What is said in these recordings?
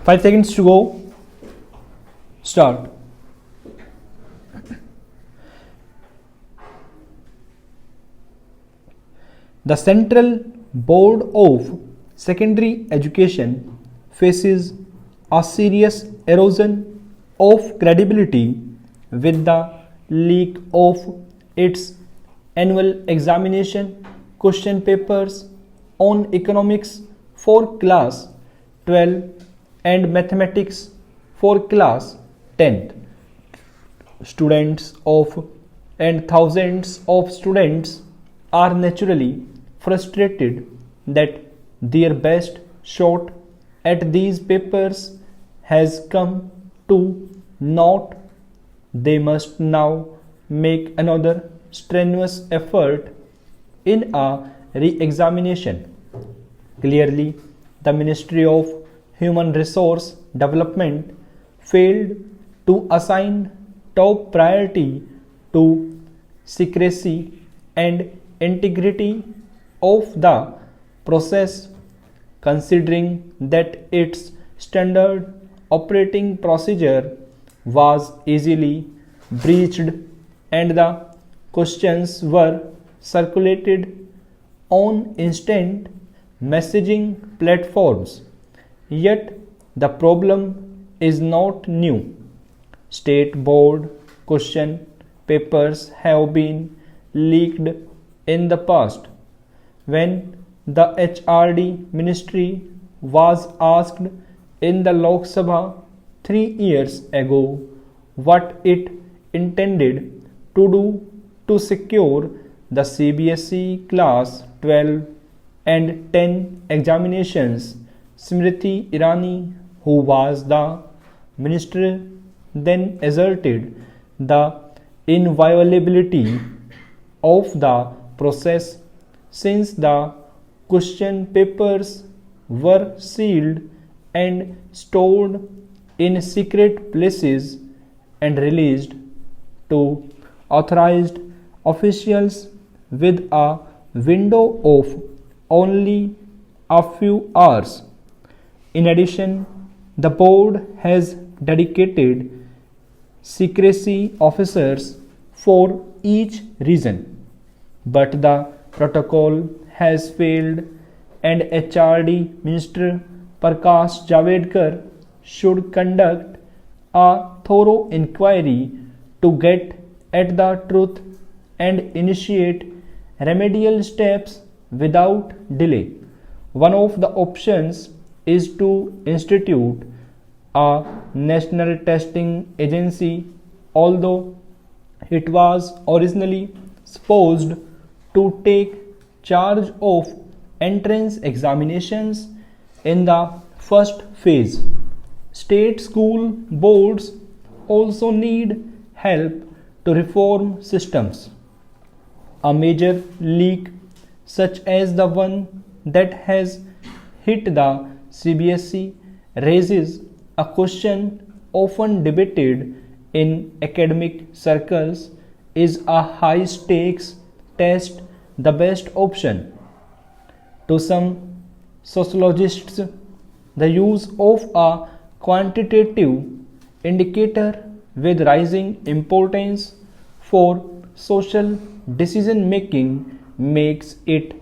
5 seconds to go. Start. The Central Board of Secondary Education faces a serious erosion of credibility with the leak of its annual examination question papers on economics for class 12 and mathematics for class 10th. Students of and thousands of students are naturally frustrated that their best shot at these papers has come to naught. They must now make another strenuous effort in a re-examination. Clearly, the Ministry of Human Resource Development failed to assign top priority to secrecy and integrity of the process, considering that its standard operating procedure was easily breached and the questions were circulated on instant messaging platforms. Yet the problem is not new. State board question papers have been leaked in the past. When the HRD ministry was asked in the Lok Sabha 3 years ago what it intended to do to secure the CBSE class 12 and 10 examinations, Smriti Irani, who was the minister, then asserted the inviolability of the process since the question papers were sealed and stored in secret places and released to authorized officials with a window of only a few hours. In addition, the board has dedicated secrecy officers for each region, but the protocol has failed and HRD Minister Prakash Javadekar should conduct a thorough inquiry to get at the truth and initiate remedial steps without delay. One of the options is to institute a national testing agency, although it was originally supposed to take charge of entrance examinations in the first phase. State school boards also need help to reform systems. A major leak, such as the one that has hit the CBSE, raises a question often debated in academic circles: is a high stakes test the best option? To some sociologists, the use of a quantitative indicator with rising importance for social decision making makes it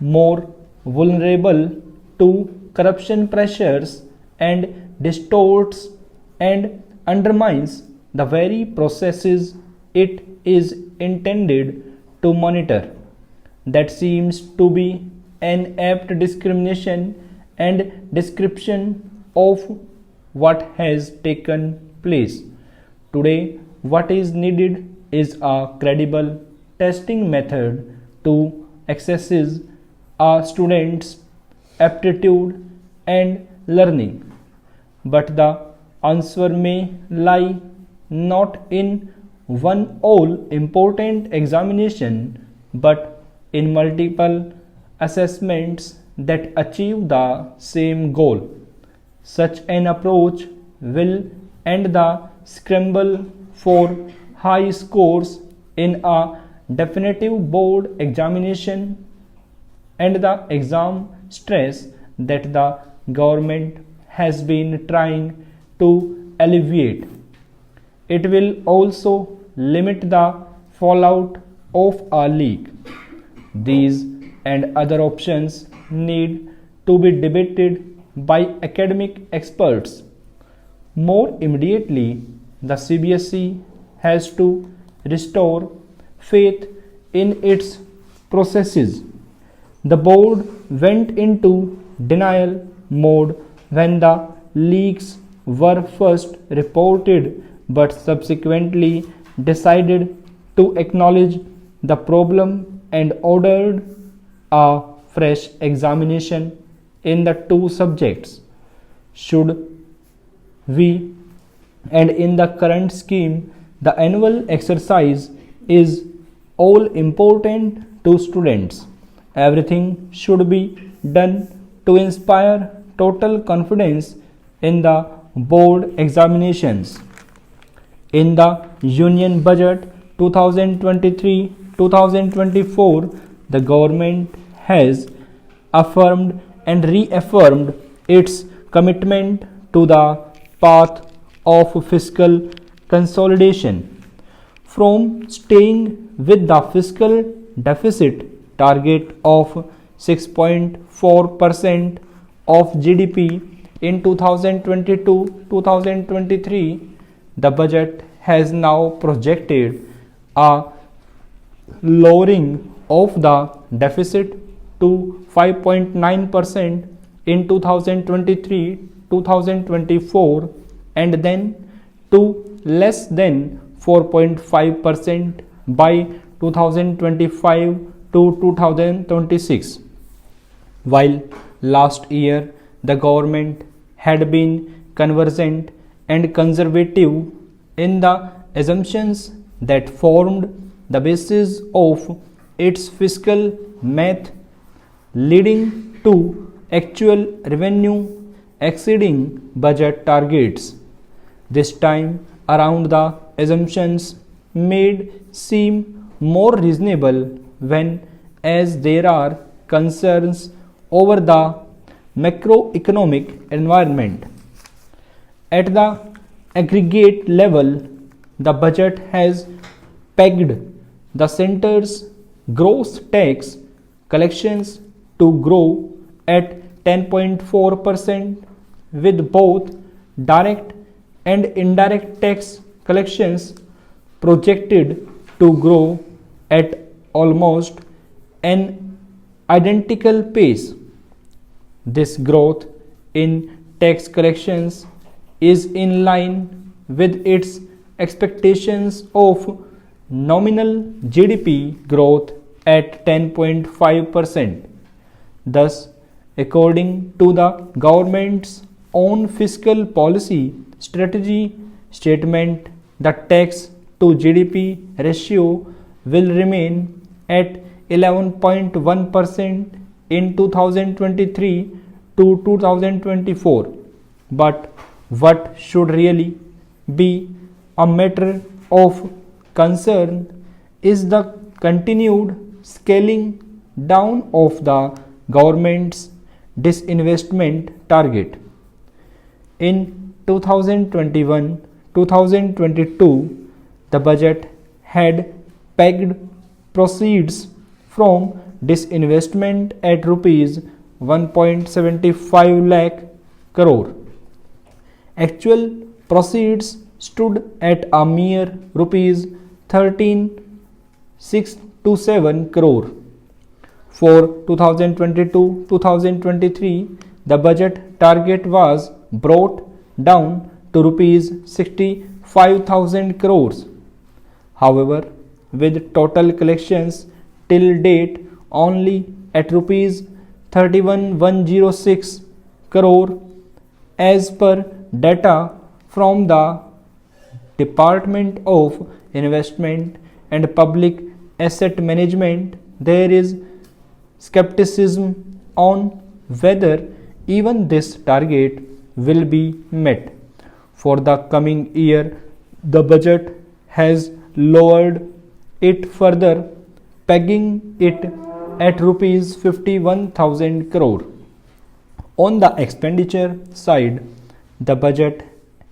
more vulnerable to corruption pressures and distorts and undermines the very processes it is intended to monitor. That seems to be an apt discrimination and description of what has taken place. Today, what is needed is a credible testing method to assess a student's aptitude and learning. But the answer may lie not in one all important examination, but in multiple assessments that achieve the same goal. Such an approach will end the scramble for high scores in a definitive board examination and the exam stress that the government has been trying to alleviate. It will also limit the fallout of a leak. These and other options need to be debated by academic experts. More immediately, the CBSE has to restore faith in its processes. The board went into denial mode when the leaks were first reported, but subsequently decided to acknowledge the problem and ordered a fresh examination in the two subjects. Should we and in the current scheme, the annual exercise is all important to students. Everything should be done to inspire total confidence in the board examinations. In the Union Budget 2023-2024, the government has affirmed and reaffirmed its commitment to the path of fiscal consolidation. From staying with the fiscal deficit target of 6.4% of GDP in 2022-2023, the budget has now projected a lowering of the deficit to 5.9% in 2023-2024 and then to less than 4.5% by 2025 to 2026. While last year the government had been conversant and conservative in the assumptions that formed the basis of its fiscal math, leading to actual revenue exceeding budget targets. This time around, the assumptions made seem more reasonable when as there are concerns over the macroeconomic environment. At the aggregate level, the budget has pegged the center's gross tax collections to grow at 10.4%, with both direct and indirect tax collections projected to grow at almost an identical pace. This growth in tax collections is in line with its expectations of nominal GDP growth at 10.5%. Thus, according to the government's own fiscal policy strategy statement, the tax to GDP ratio will remain at 11.1% in 2023 to 2024. But what should really be a matter of concern is the continued scaling down of the government's disinvestment target. In 2021-2022, the budget had pegged proceeds from disinvestment at rupees 1.75 lakh crore. Actual proceeds stood at a mere rupees 13,627 crore. For 2022-2023, the budget target was brought down to rupees 65,000 crores. However, with total collections till date only at rupees 31,106 crore as per data from the Department of Investment and Public Asset Management, there is skepticism on whether even this target will be met. For the coming year, the budget has lowered it further, pegging it at rupees 51,000 crore. On the expenditure side, the budget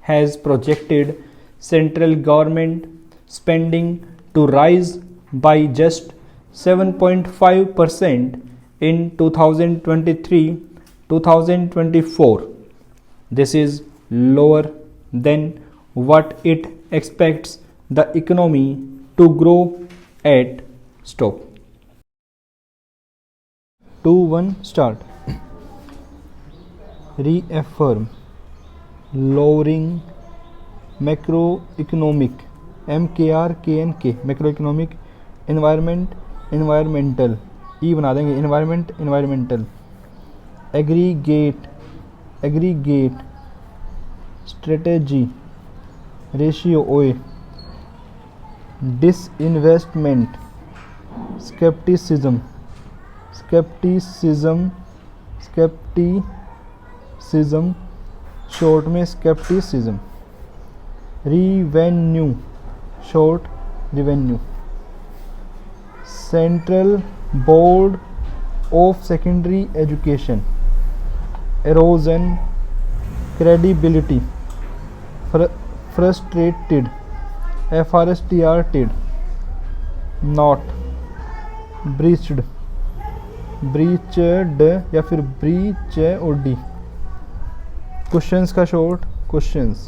has projected central government spending to rise by just 7.5% in 2023-2024. This is lower than what it expects the economy to grow at. Stop. 2-1 start. Reaffirm lowering macroeconomic MKRKNK macroeconomic environmental E बना देंगे environmental aggregate strategy ratio OA disinvestment skepticism short में skepticism revenue short revenue Central Board of Secondary Education erosion credibility frustrated not breached या फिर breached questions का short questions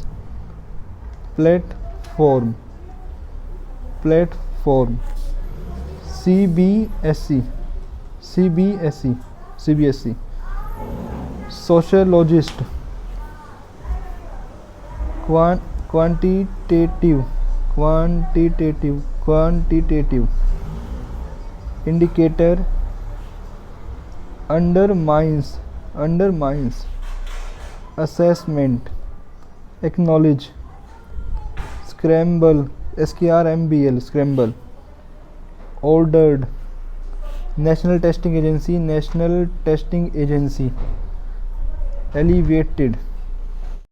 platform CBSE sociologist quantitative indicator undermines assessment acknowledge scramble ordered national testing agency elevated